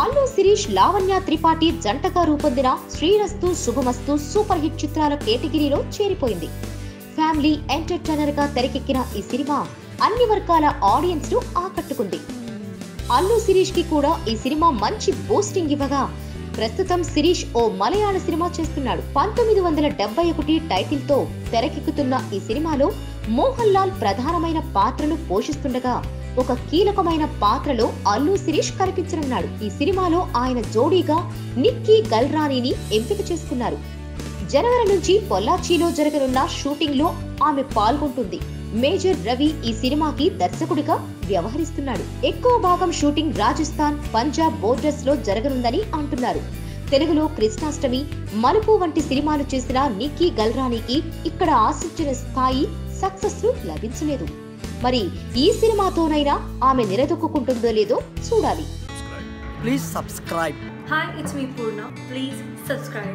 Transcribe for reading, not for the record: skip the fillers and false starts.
అల్లు శిరీష్ లావణ్య త్రిపాఠి జంటగా రూపొందిన శ్రీరస్తు శుభమస్తు super hit చిత్రాల కేటగిరీలో చేరిపోయింది. ఫ్యామిలీ ఎంటర్టైనర్ గా తెరకెక్కిన ఈ సినిమా అన్ని వర్గాల ఆడియన్స్ ను ఆకట్టుకుంది. అల్లు శిరీష్ కి కూడా ఈ సినిమా మంచి బూస్టింగ్ ఇవ్వగా ప్రస్తుతం శిరీష్ ఓ మలయాళ సినిమా చేస్తున్నాడు. 1971 టైటిల్ తో తెరకెక్కుతున్న ఈ సినిమాలో మోహన్ లాల్ ప్రధానమైన పాత్రను పోషిస్తుండగా ఒక కీలకమైన పాత్రలో అల్లు శిరీష్ కనిపించనున్నాడు. ఈ సినిమాలో ఆయన జోడీగా నిక్కీ గల్రానీని ఎంపిక చేసుకున్నారు. జనవరి నుంచి పొల్లాచిలో జరగనున్న షూటింగ్ లో ఆమె పాల్గొంటుంది. మేజర్ రవి ఈ సినిమాకి దర్శకుడిగా వ్యవహరిస్తున్నాడు. ఎక్కువ భాగం షూటింగ్ రాజస్థాన్, పంజాబ్ బోర్డర్స్ లో జరగనుందని అంటున్నారు. తెలుగులో కృష్ణాష్టమి, మలుపు వంటి సినిమాలు చేసిన నిక్కీ గల్రానీకి ఇక్కడ ఆశించిన స్థాయి సక్సెస్ లభించలేదు. మరి ఈ సినిమాతోనైనా ఆమె నిలదొక్కుంటుందో లేదో చూడాలి. Please subscribe. Hi, it's me Purna. Please subscribe.